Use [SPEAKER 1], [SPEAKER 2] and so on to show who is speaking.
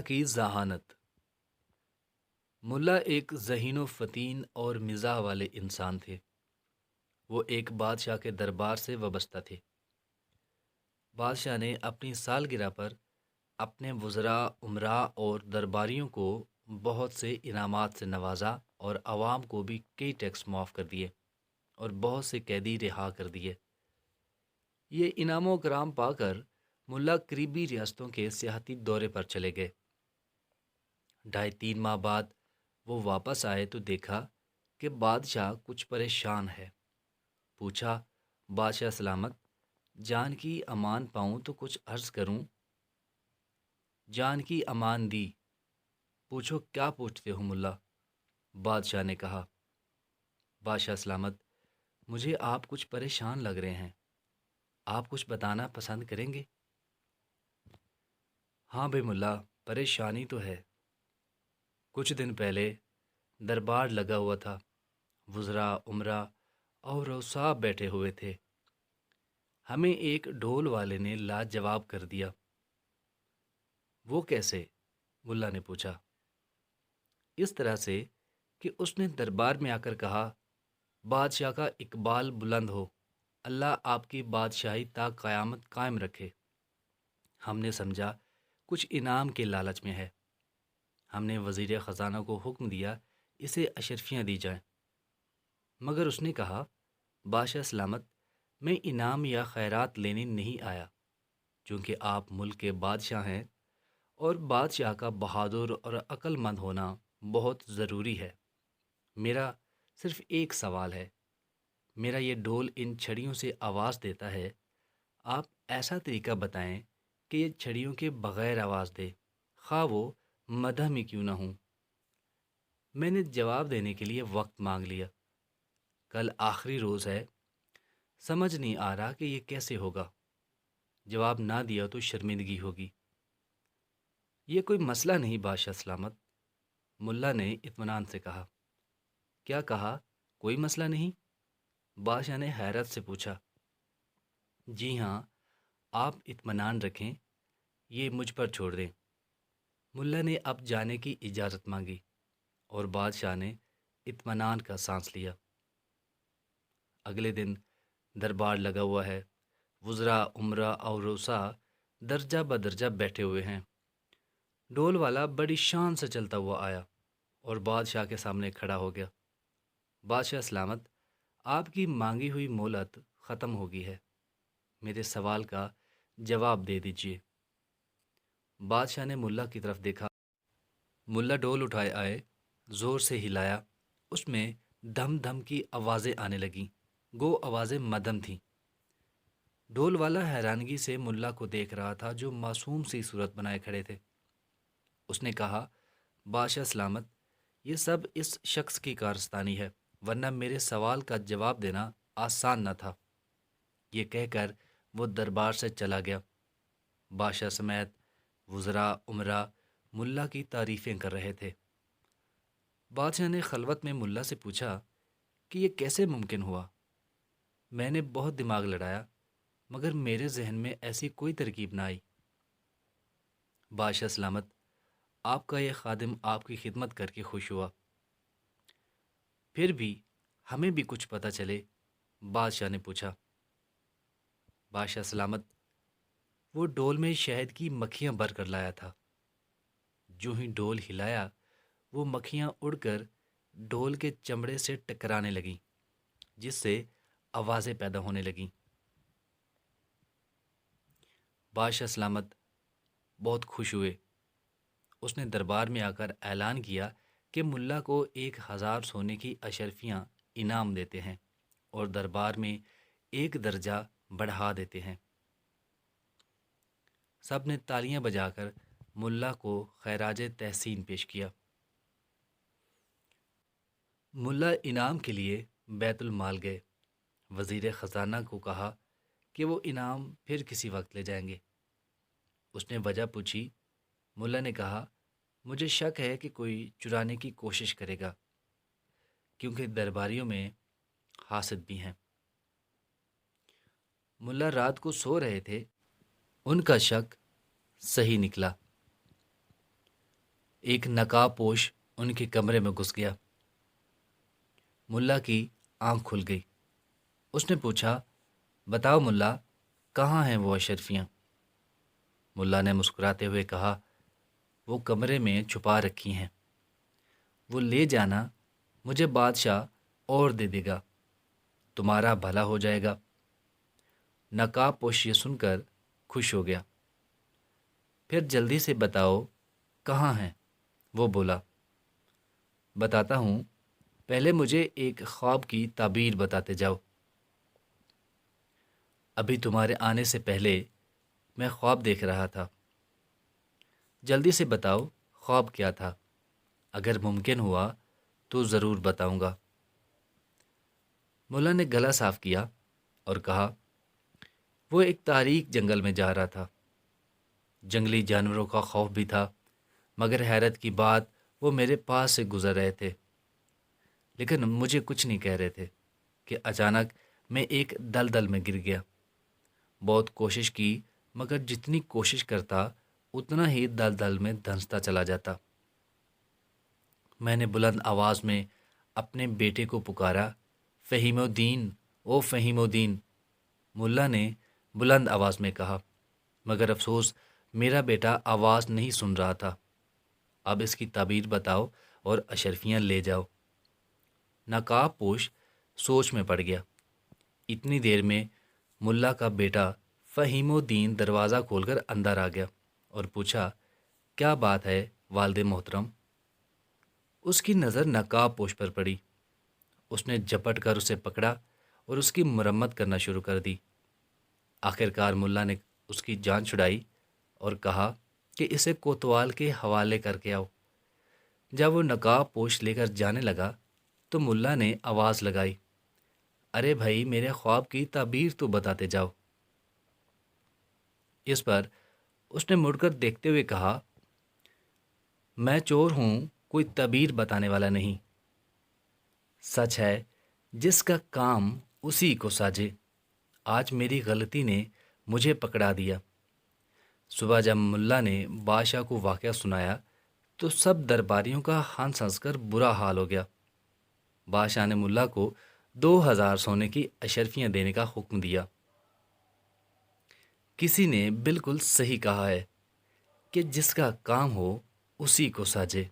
[SPEAKER 1] کی ذہانت۔ ملا ایک ذہین و فطین اور مزاح والے انسان تھے۔ وہ ایک بادشاہ کے دربار سے وابستہ تھے۔ بادشاہ نے اپنی سالگرہ پر اپنے وزراء، امراء اور درباریوں کو بہت سے انعامات سے نوازا اور عوام کو بھی کئی ٹیکس معاف کر دیے اور بہت سے قیدی رہا کر دیے۔ یہ انعام و کرام پا کر ملا قریبی ریاستوں کے سیاحتی دورے پر چلے گئے۔ 2.5-3 ماہ بعد وہ واپس آئے تو دیکھا کہ بادشاہ کچھ پریشان ہے۔ پوچھا، بادشاہ سلامت، جان کی امان پاؤں تو کچھ عرض کروں؟ جان کی امان دی۔ پوچھو کیا پوچھتے ہو ملا؟ بادشاہ نے کہا۔ بادشاہ سلامت، مجھے آپ کچھ پریشان لگ رہے ہیں، آپ کچھ بتانا پسند کریں گے؟ ہاں بھائی ملا، پریشانی تو ہے۔ کچھ دن پہلے دربار لگا ہوا تھا، وزراء، امراء اور اوصاف بیٹھے ہوئے تھے۔ ہمیں ایک ڈھول والے نے لاجواب کر دیا۔ وہ کیسے؟ ملا نے پوچھا۔ اس طرح سے کہ اس نے دربار میں آ کر کہا، بادشاہ کا اقبال بلند ہو، اللہ آپ کی بادشاہی تا قیامت قائم رکھے۔ ہم نے سمجھا کچھ انعام کے لالچ میں ہے۔ ہم نے وزیر خزانہ کو حکم دیا اسے اشرفیاں دی جائیں، مگر اس نے کہا، بادشاہ سلامت، میں انعام یا خیرات لینے نہیں آیا، چونکہ آپ ملک کے بادشاہ ہیں اور بادشاہ کا بہادر اور عقل مند ہونا بہت ضروری ہے۔ میرا صرف ایک سوال ہے۔ میرا یہ ڈھول ان چھڑیوں سے آواز دیتا ہے، آپ ایسا طریقہ بتائیں کہ یہ چھڑیوں کے بغیر آواز دے، خواہ وہ مدح میں کیوں نہ ہوں۔ میں نے جواب دینے کے لیے وقت مانگ لیا۔ کل آخری روز ہے، سمجھ نہیں آ رہا کہ یہ کیسے ہوگا۔ جواب نہ دیا تو شرمندگی ہوگی۔ یہ کوئی مسئلہ نہیں بادشاہ سلامت، ملا نے اطمینان سے کہا۔ کیا کہا؟ کوئی مسئلہ نہیں؟ بادشاہ نے حیرت سے پوچھا۔ جی ہاں، آپ اطمینان رکھیں، یہ مجھ پر چھوڑ دیں۔ ملا نے اب جانے کی اجازت مانگی اور بادشاہ نے اطمینان کا سانس لیا۔ اگلے دن دربار لگا ہوا ہے، وزراء، امراء اور رؤساء درجہ بدرجہ بیٹھے ہوئے ہیں۔ ڈھول والا بڑی شان سے چلتا ہوا آیا اور بادشاہ کے سامنے کھڑا ہو گیا۔ بادشاہ سلامت، آپ کی مانگی ہوئی مہلت ختم ہو گئی ہے، میرے سوال کا جواب دے دیجیے۔ بادشاہ نے ملا کی طرف دیکھا۔ ملا ڈھول اٹھائے آئے، زور سے ہلایا، اس میں دھم دھم کی آوازیں آنے لگیں، گو آوازیں مدھم تھیں۔ ڈھول والا حیرانگی سے ملا کو دیکھ رہا تھا جو معصوم سی صورت بنائے کھڑے تھے۔ اس نے کہا، بادشاہ سلامت، یہ سب اس شخص کی کارستانی ہے، ورنہ میرے سوال کا جواب دینا آسان نہ تھا۔ یہ کہہ کر وہ دربار سے چلا گیا۔ بادشاہ سمیت وزراء، امراء ملا کی تعریفیں کر رہے تھے۔ بادشاہ نے خلوت میں ملا سے پوچھا کہ یہ کیسے ممکن ہوا؟ میں نے بہت دماغ لڑایا، مگر میرے ذہن میں ایسی کوئی ترکیب نہ آئی۔ بادشاہ سلامت، آپ کا یہ خادم آپ کی خدمت کر کے خوش ہوا۔ پھر بھی ہمیں بھی کچھ پتہ چلے، بادشاہ نے پوچھا۔ بادشاہ سلامت، وہ ڈول میں شہد کی مکھیاں بھر کر لایا تھا۔ جو ہی ڈول ہلایا، وہ مکھیاں اڑ کر ڈول کے چمڑے سے ٹکرانے لگیں، جس سے آوازیں پیدا ہونے لگیں۔ بادشاہ سلامت بہت خوش ہوئے۔ اس نے دربار میں آ کر اعلان کیا کہ ملا کو 1000 سونے کی اشرفیاں انعام دیتے ہیں اور دربار میں ایک درجہ بڑھا دیتے ہیں۔ سب نے تالیاں بجا کر ملا کو خراج تحسین پیش کیا۔ ملا انعام کے لیے بیت المال گئے۔ وزیر خزانہ کو کہا کہ وہ انعام پھر کسی وقت لے جائیں گے۔ اس نے وجہ پوچھی۔ ملا نے کہا، مجھے شک ہے کہ کوئی چرانے کی کوشش کرے گا، کیونکہ درباریوں میں حاسد بھی ہیں۔ ملا رات کو سو رہے تھے، ان کا شک صحیح نکلا۔ ایک نقاب پوش ان کے کمرے میں گھس گیا۔ ملا کی آنکھ کھل گئی۔ اس نے پوچھا، بتاؤ ملا، کہاں ہیں وہ اشرفیاں؟ ملا نے مسکراتے ہوئے کہا، وہ کمرے میں چھپا رکھی ہیں، وہ لے جانا، مجھے بادشاہ اور دے دے گا، تمہارا بھلا ہو جائے گا۔ نقاب پوش یہ سن کر خوش ہو گیا۔ پھر جلدی سے بتاؤ کہاں ہیں؟ وہ بولا۔ بتاتا ہوں، پہلے مجھے ایک خواب کی تعبیر بتاتے جاؤ۔ ابھی تمہارے آنے سے پہلے میں خواب دیکھ رہا تھا۔ جلدی سے بتاؤ خواب کیا تھا، اگر ممکن ہوا تو ضرور بتاؤں گا۔ ملا نے گلا صاف کیا اور کہا، وہ ایک تاریک جنگل میں جا رہا تھا۔ جنگلی جانوروں کا خوف بھی تھا، مگر حیرت کی بات وہ میرے پاس سے گزر رہے تھے، لیکن مجھے کچھ نہیں کہہ رہے تھے کہ اچانک میں ایک دلدل میں گر گیا۔ بہت کوشش کی، مگر جتنی کوشش کرتا اتنا ہی دلدل میں دھنستا چلا جاتا۔ میں نے بلند آواز میں اپنے بیٹے کو پکارا، فہیم الدین، او فہیم الدین۔ ملا نے بلند آواز میں کہا، مگر افسوس میرا بیٹا آواز نہیں سن رہا تھا۔ اب اس کی تعبیر بتاؤ اور اشرفیاں لے جاؤ۔ نقاب پوش سوچ میں پڑ گیا۔ اتنی دیر میں ملا کا بیٹا فہیم الدین دروازہ کھول کر اندر آ گیا اور پوچھا، کیا بات ہے والد محترم؟ اس کی نظر نقاب پوش پر پڑی۔ اس نے جھپٹ کر اسے پکڑا اور اس کی مرمت کرنا شروع کر دی۔ آخرکار ملا نے اس کی جان چھڑائی اور کہا کہ اسے کوتوال کے حوالے کر کے آؤ۔ جب وہ نقاب پوش لے کر جانے لگا تو ملا نے آواز لگائی، ارے بھائی، میرے خواب کی تعبیر تو بتاتے جاؤ۔ اس پر اس نے مڑ کر دیکھتے ہوئے کہا، میں چور ہوں، کوئی تعبیر بتانے والا نہیں۔ سچ ہے، جس کا کام اسی کو ساجے۔ آج میری غلطی نے مجھے پکڑا دیا۔ صبح جب ملا نے بادشاہ کو واقعہ سنایا تو سب درباریوں کا ہنس ہنس کر برا حال ہو گیا۔ بادشاہ نے ملا کو 2000 سونے کی اشرفیاں دینے کا حکم دیا۔ کسی نے بالکل صحیح کہا ہے کہ جس کا کام ہو اسی کو ساجے۔